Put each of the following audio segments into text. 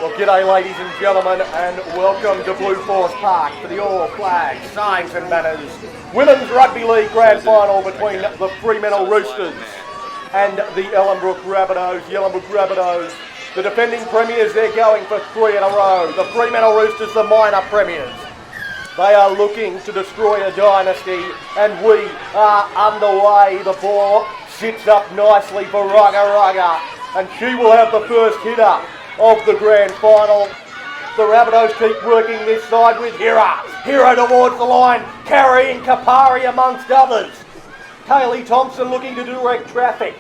Well, g'day ladies and gentlemen, and welcome to Blue Force Park for the All Flags, Signs and Banners Women's Rugby League Grand Final between the Fremantle Roosters and the Ellenbrook Rabbitohs. The Ellenbrook Rabbitohs, the defending premiers, they're going for 3 in a row. The Fremantle Roosters, the minor premiers. They are looking to destroy a dynasty, and we are underway. The ball sits up nicely for Raga, and she will have the first hitter of the grand final. The Rabbitohs keep working this side with Hira towards the line, carrying Kapari amongst others. Kaylee Thompson looking to direct traffic.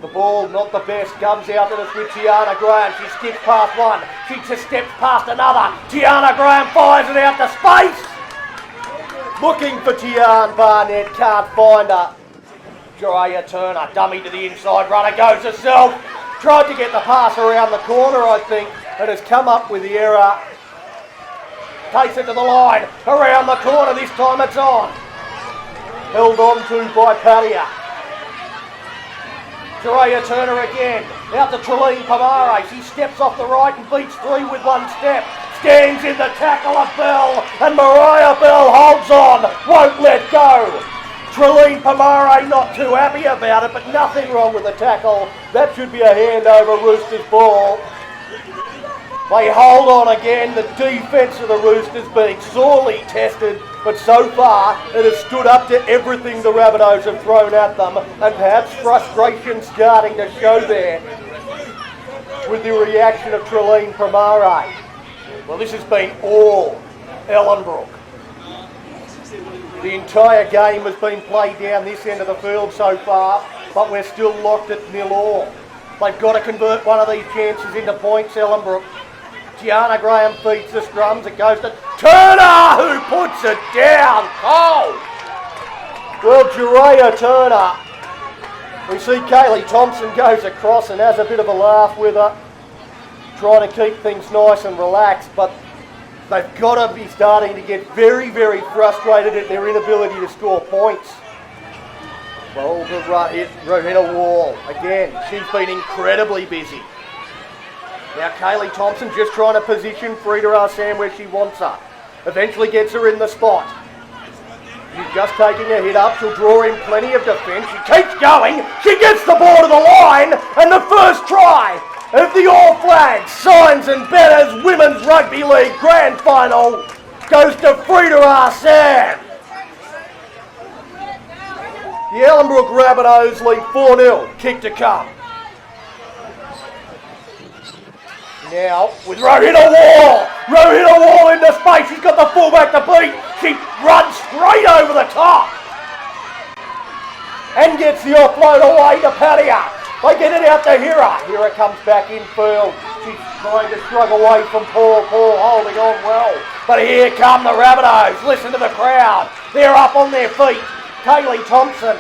The ball, not the best, comes out to us with Tiana Graham. She skips past one, she just steps past another. Tiana Graham fires it out to space. Looking for Tiana Barnett, can't find her. Jiraiya Turner, dummy to the inside, runner goes herself. Tried to get the pass around the corner, I think, and has come up with the error. Takes it to the line, around the corner, this time it's on. Held on to by Padia. Jiraiya Turner again, out to Trelene Pomare. She steps off the right and beats three with one step. Stands in the tackle of Bell, and Mariah Bell holds on, won't let go. Trelene Pomare not too happy about it, but nothing wrong with the tackle. That should be a handover, Roosters ball. They hold on again, the defence of the Roosters being sorely tested, but so far it has stood up to everything the Rabbitohs have thrown at them, and perhaps frustration starting to show there with the reaction of Trelene Pomare. Well, this has been all Ellenbrook. The entire game has been played down this end of the field so far, but we're still locked at 0-0. They've got to convert one of these chances into points, Ellenbrook. Tiana Graham feeds the scrums, it goes to Turner, who puts it down cold. Well, Jiraiya Turner, we see Kaylee Thompson goes across and has a bit of a laugh with her, trying to keep things nice and relaxed, but they've got to be starting to get very, very frustrated at their inability to score points. Well, the Rohena Wall, again, she's been incredibly busy. Now Kaylee Thompson just trying to position Frida Arsene where she wants her. Eventually gets her in the spot. She's just taking a hit up, she'll draw in plenty of defence. She keeps going, she gets the ball to the line, and the first try of the All Flags, Signs and Banners Women's Rugby League Grand Final goes to Frida Arsene. The Ellenbrook Rabbitohs lead 4-0, kick to come. Now with Rohena Wall into space, she's got the fullback to beat. She runs straight over the top and gets the offload away to Padia. They get it out to Hira. Hira comes back in field. She's trying to shrug away from Paul. Paul holding on well. But here come the Rabbitohs. Listen to the crowd. They're up on their feet. Kaylee Thompson.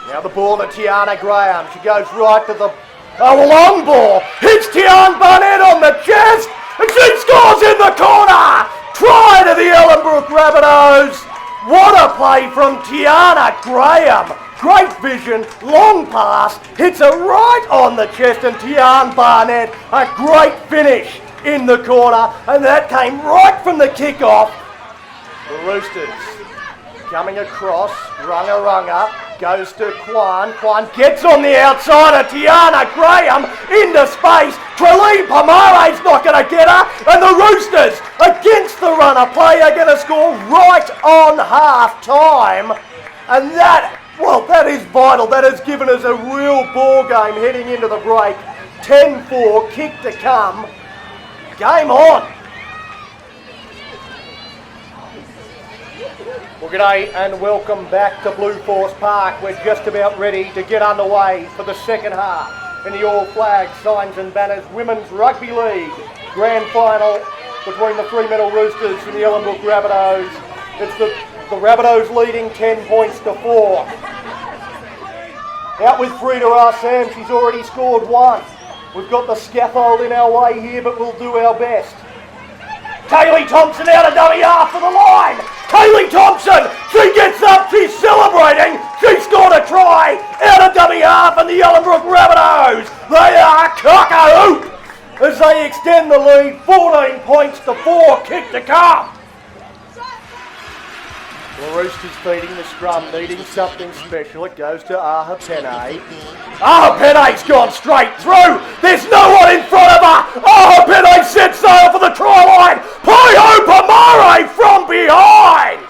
Now the ball to Tiana Graham. She goes right to the long ball. Hits Tiana Barnett on the chest. And she scores in the corner. Try to the Ellenbrook Rabbitohs. What a play from Tiana Graham. Great vision, long pass, hits her right on the chest, and Tiana Barnett, a great finish in the corner, and that came right from the kickoff. The Roosters coming across, runga, goes to Kwan gets on the outside of Tiana Graham, into space. Trelene Pomare's not going to get her, and the Roosters, against the runner play, are going to score right on half time, and that is vital. That has given us a real ball game heading into the break. 10-4, kick to come. Game on. Well, g'day and welcome back to Blue Force Park. We're just about ready to get underway for the second half in the All Flags, Signs and Banners Women's Rugby League Grand Final between the Fremantle Roosters and the Ellenbrook Rabbitohs. It's the Rabbitohs leading 10 points to 4. Out with Frida Arsene, she's already scored one. We've got the scaffold in our way here, but we'll do our best. Kaylee Thompson out of dummy half for the line. Kaylee Thompson, she gets up, she's celebrating. She scored a try out of dummy half, and the Ellenbrook Rabbitohs, they are cock-a-hoop. as they extend the lead 14 points to 4, kick to come. The Roosters feeding the scrum, needing something special. It goes to Ahapene. Ahapene's gone straight through. There's no one in front of her. Ahapene sets sail for the try line. Paio Pomare from behind.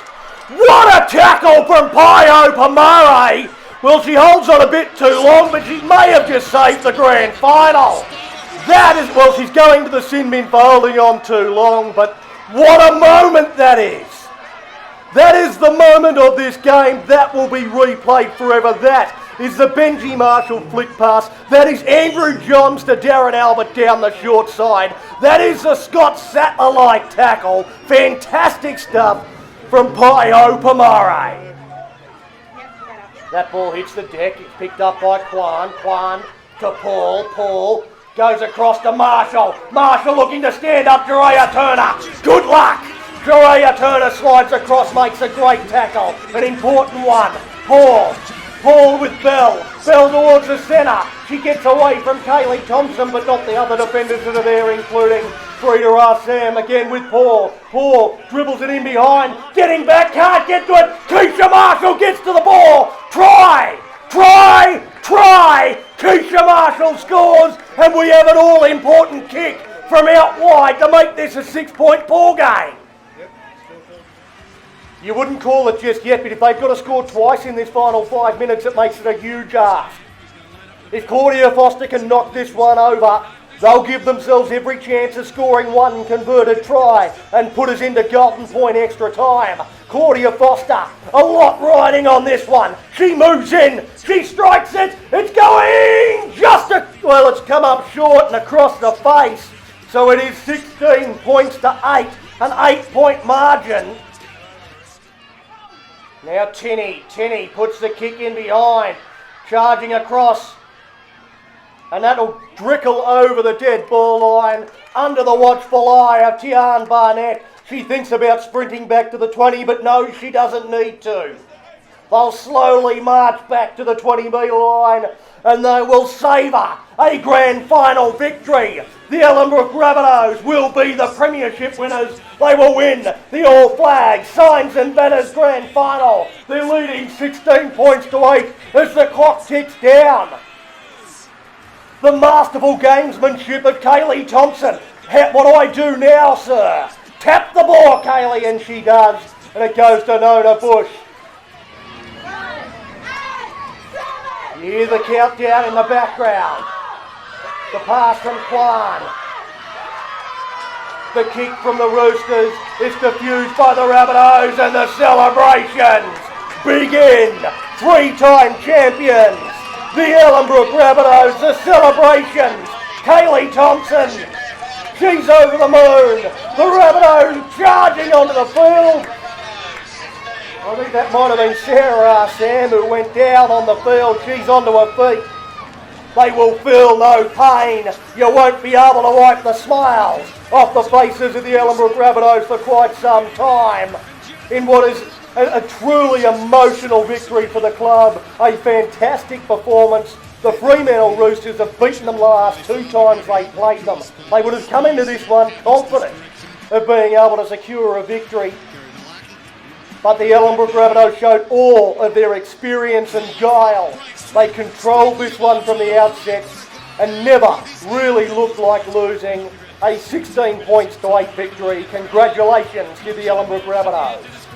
What a tackle from Paio Pomare. Well, she holds on a bit too long, but she may have just saved the grand final. That is, well, she's going to the sin bin for holding on too long, but what a moment that is. That is the moment of this game that will be replayed forever. That is the Benji Marshall flick pass. That is Andrew Johns to Darren Albert down the short side. That is the Scott Sattler-like tackle. Fantastic stuff from Paio Pomare. That ball hits the deck. It's picked up by Kwan. Kwan to Paul. Paul goes across to Marshall. Marshall looking to stand up Jereya Turner. Good luck. Jereya Turner slides across, makes a great tackle. An important one. Paul. Paul with Bell. Bell towards the centre. She gets away from Kaylee Thompson, but not the other defenders that are there, including Frida Arsam. Again with Paul. Paul dribbles it in behind. Getting back, can't get to it. Keisha Marshall gets to the ball. Try! Try! Try! Keisha Marshall scores, and we have an all-important kick from out wide to make this a 6-point ball game. You wouldn't call it just yet, but if they've got to score twice in this final 5 minutes, it makes it a huge ask. If Claudia Foster can knock this one over, they'll give themselves every chance of scoring one converted try and put us into Golden Point extra time. Claudia Foster, a lot riding on this one. She moves in, she strikes it, it's going well, it's come up short and across the face. So it is 16 points to 8, an 8-point margin. Now Tinney puts the kick in behind, charging across, and that'll trickle over the dead ball line under the watchful eye of Tian Barnett. She thinks about sprinting back to the 20, but no, she doesn't need to. They'll slowly march back to the 20-metre line, and they will savour a grand final victory. The Ellenbrook Rabbitohs will be the premiership winners. They will win the All Flags Signs and Banners Grand Final. They're leading 16 points to 8 as the clock ticks down. The masterful gamesmanship of Kaylee Thompson. What do I do now, sir? Tap the ball, Kaylee, and she does. And it goes to Nona Bush. You hear the countdown in the background. The pass from Kwan. The kick from the Roosters is diffused by the Rabbitohs, and the celebrations begin. 3-time champions, the Ellenbrook Rabbitohs, the celebrations. Kaylee Thompson, she's over the moon. The Rabbitohs charging onto the field. I think that might have been Sarah Arsam who went down on the field. She's onto her feet. They will feel no pain. You won't be able to wipe the smiles off the faces of the Ellenbrook Rabbitohs for quite some time in what is a truly emotional victory for the club. A fantastic performance. The Fremantle Roosters have beaten them last 2 times they played them. They would have come into this one confident of being able to secure a victory. But the Ellenbrook Rabbitohs showed all of their experience and guile. They controlled this one from the outset and never really looked like losing. A 16 points to 8 victory. Congratulations to the Ellenbrook Rabbitohs.